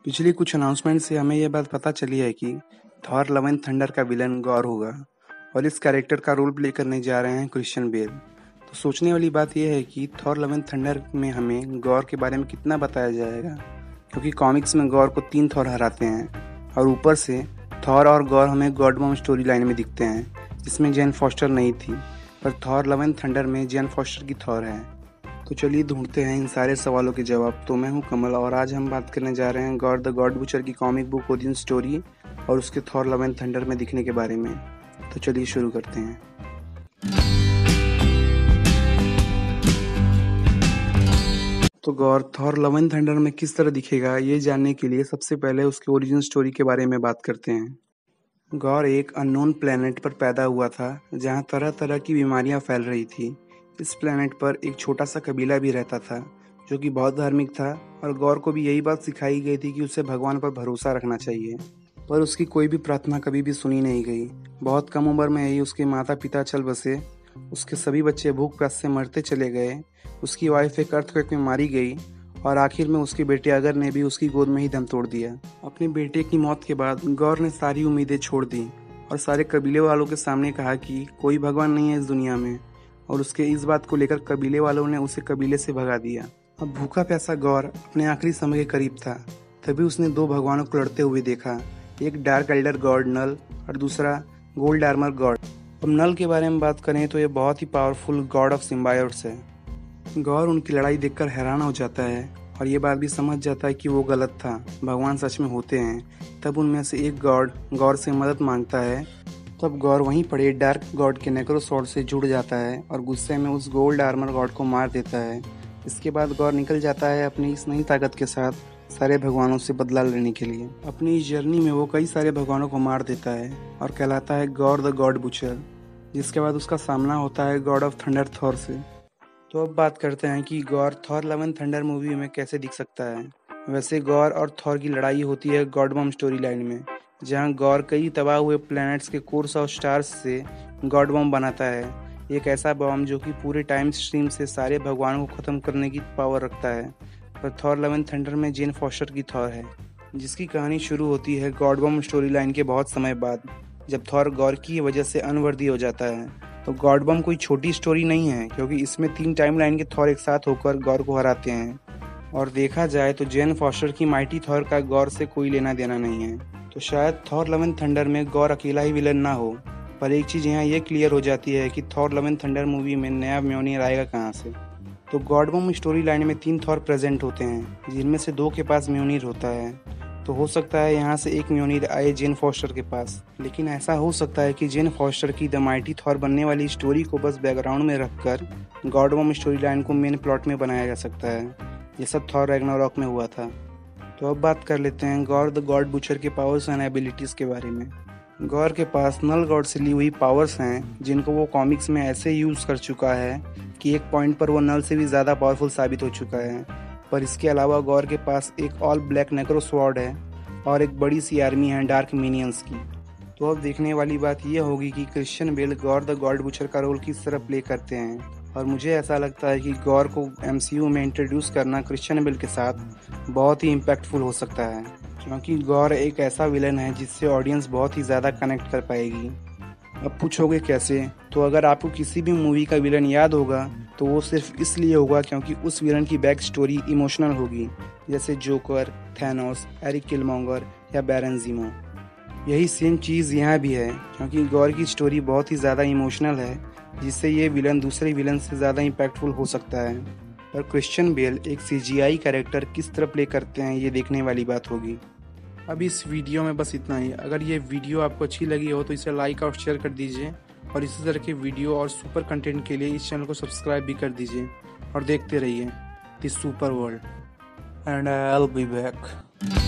पिछली कुछ अनाउंसमेंट से हमें ये बात पता चली है कि थॉर लव एंड थंडर का विलन गॉर होगा और इस कैरेक्टर का रोल प्ले करने जा रहे हैं क्रिश्चियन बेल। तो सोचने वाली बात यह है कि थॉर लव एंड थंडर में हमें गॉर के बारे में कितना बताया जाएगा, क्योंकि कॉमिक्स में गॉर को 3 थॉर हराते हैं और ऊपर से थॉर और गॉर हमें गॉड मॉम स्टोरी लाइन में दिखते हैं, जिसमें जेन फॉस्टर नहीं थी, पर थॉर लव एंड थंडर में जेन फॉस्टर की थॉर है। तो चलिए ढूंढते हैं इन सारे सवालों के जवाब। तो मैं हूं कमल और आज हम बात करने जा रहे हैं गॉर द गॉड बुचर की कॉमिक बुक ओरिजिन स्टोरी और उसके थॉर लव एंड थंडर में दिखने के बारे में। तो चलिए शुरू करते हैं। तो gore Thor love and thunder में किस तरह दिखेगा, ये जानने के लिए सबसे पहले उसके ओरिजिन स्टोरी के बारे में बात करते हैं। गॉर एक अननोन प्लेनेट पर पैदा हुआ था जहाँ तरह तरह की बीमारियां फैल रही थी। इस प्लेनेट पर एक छोटा सा कबीला भी रहता था जो कि बहुत धार्मिक था और गौर को भी यही बात सिखाई गई थी कि उसे भगवान पर भरोसा रखना चाहिए, पर उसकी कोई भी प्रार्थना कभी भी सुनी नहीं गई। बहुत कम उम्र में ही उसके माता पिता चल बसे, उसके सभी बच्चे भूख प्यास से मरते चले गए, उसकी वाइफ एक अर्थक्वेक में मारी गई और आखिर में उसके बेटे अगर ने भी उसकी गोद में ही दम तोड़ दिया। अपने बेटे की मौत के बाद गौर ने सारी उम्मीदें छोड़ दी और सारे कबीले वालों के सामने कहा कि कोई भगवान नहीं है इस दुनिया में, और उसके इस बात को लेकर कबीले वालों ने उसे कबीले से भगा दिया। अब भूखा प्यासा गौर अपने आखिरी समय के करीब था, तभी उसने 2 भगवानों को लड़ते हुए देखा, एक डार्क एल्डर गॉड नल और दूसरा गोल्ड आर्मर गॉड। अब नल के बारे में बात करें तो ये बहुत ही पावरफुल गॉड ऑफ सिम्बायोट्स है। गौर उनकी लड़ाई देखकर हैरान हो जाता है और ये बात भी समझ जाता है कि वो गलत था, भगवान सच में होते हैं। तब उनमें से एक गॉड गौर से मदद मांगता है। तब गौर वहीं पड़े डार्क गॉड के नेक्रोसॉर्ड से जुड़ जाता है और गुस्से में उस गोल्ड आर्मर गॉड को मार देता है। इसके बाद गौर निकल जाता है अपनी इस नई ताकत के साथ सारे भगवानों से बदला लेने के लिए। अपनी इस जर्नी में वो कई सारे भगवानों को मार देता है और कहलाता है गौर द गॉड बुचर, जिसके बाद उसका सामना होता है गॉड ऑफ थंडर थॉर से। तो अब बात करते हैं कि Gorr Thor love and thunder movie में कैसे दिख सकता है। वैसे गौर और थॉर की लड़ाई होती है गॉड मॉम स्टोरी लाइन में, जहां गौर कई तबाह हुए प्लैनेट्स के कोर्स ऑफ स्टार्स से गॉड बॉम्ब बनाता है, एक ऐसा बॉम्ब जो कि पूरे टाइम स्ट्रीम से सारे भगवानों को खत्म करने की पावर रखता है। पर थॉर लव एंड थंडर में जेन फॉस्टर की थॉर है, जिसकी कहानी शुरू होती है गॉड बॉम्ब स्टोरी लाइन के बहुत समय बाद, जब थॉर गौर की वजह से अनवर्दी हो जाता है। तो गॉड बॉम्ब कोई छोटी स्टोरी नहीं है, क्योंकि इसमें 3 टाइम लाइन के थॉर एक साथ होकर गौर को हराते हैं। और देखा जाए तो जेन फॉस्टर की माइटी थॉर का गौर से कोई लेना देना नहीं है। तो शायद थॉर लव एंड थंडर में गौर अकेला ही विलन ना हो, पर एक चीज़ यहाँ ये क्लियर हो जाती है कि Thor love and thunder movie में नया म्योनियर आएगा कहाँ से। तो गॉड बॉम्ब स्टोरी लाइन में 3 थॉर प्रेजेंट होते हैं, जिनमें से 2 के पास म्योनिर होता है। तो हो सकता है यहाँ से एक म्योनिर आए जेन फॉस्टर के पास, लेकिन ऐसा हो सकता है कि जेन फॉस्टर की द माइटी थॉर बनने वाली स्टोरी को बस बैकग्राउंड में रखकर गॉड बॉम्ब स्टोरी लाइन को मेन प्लॉट में बनाया जा सकता है। ये सब थॉर रैग्नारोक में हुआ था। तो अब बात कर लेते हैं गॉर द गॉड बुचर के पावर्स एंड एबिलिटीज़ के बारे में। गौर के पास नल गॉड से ली हुई पावर्स हैं, जिनको वो कॉमिक्स में ऐसे यूज़ कर चुका है कि एक पॉइंट पर वो नल से भी ज़्यादा पावरफुल साबित हो चुका है। पर इसके अलावा गौर के पास एक ऑल ब्लैक नेक्रो स्वॉर्ड है और एक बड़ी सी आर्मी है डार्क मिनियंस की। तो अब देखने वाली बात यह होगी कि Christian Bale gore the God butcher का रोल किस तरह प्ले करते हैं, और मुझे ऐसा लगता है कि गौर को MCU में इंट्रोड्यूस करना क्रिश्चियन बेल के साथ बहुत ही इम्पैक्टफुल हो सकता है, क्योंकि गौर एक ऐसा विलन है जिससे ऑडियंस बहुत ही ज़्यादा कनेक्ट कर पाएगी। अब पूछोगे कैसे, तो अगर आपको किसी भी मूवी का विलन याद होगा तो वो सिर्फ इसलिए होगा क्योंकि उस विलन की बैक स्टोरी इमोशनल होगी, जैसे जोकर, थैनोस, एरिक किलमॉन्गर या बैरन ज़ीमो। यही सेम चीज़ यहाँ भी है, क्योंकि गौर की स्टोरी बहुत ही ज़्यादा इमोशनल है, जिससे ये विलन दूसरे विलन से ज़्यादा इम्पैक्टफुल हो सकता है। पर क्रिश्चियन बेल एक CGI कैरेक्टर किस तरह प्ले करते हैं, ये देखने वाली बात होगी। अब इस वीडियो में बस इतना ही। अगर ये वीडियो आपको अच्छी लगी हो तो इसे लाइक और शेयर कर दीजिए, और इसी तरह के वीडियो और सुपर कंटेंट के लिए इस चैनल को सब्सक्राइब भी कर दीजिए और देखते रहिए the super world, and I will be back.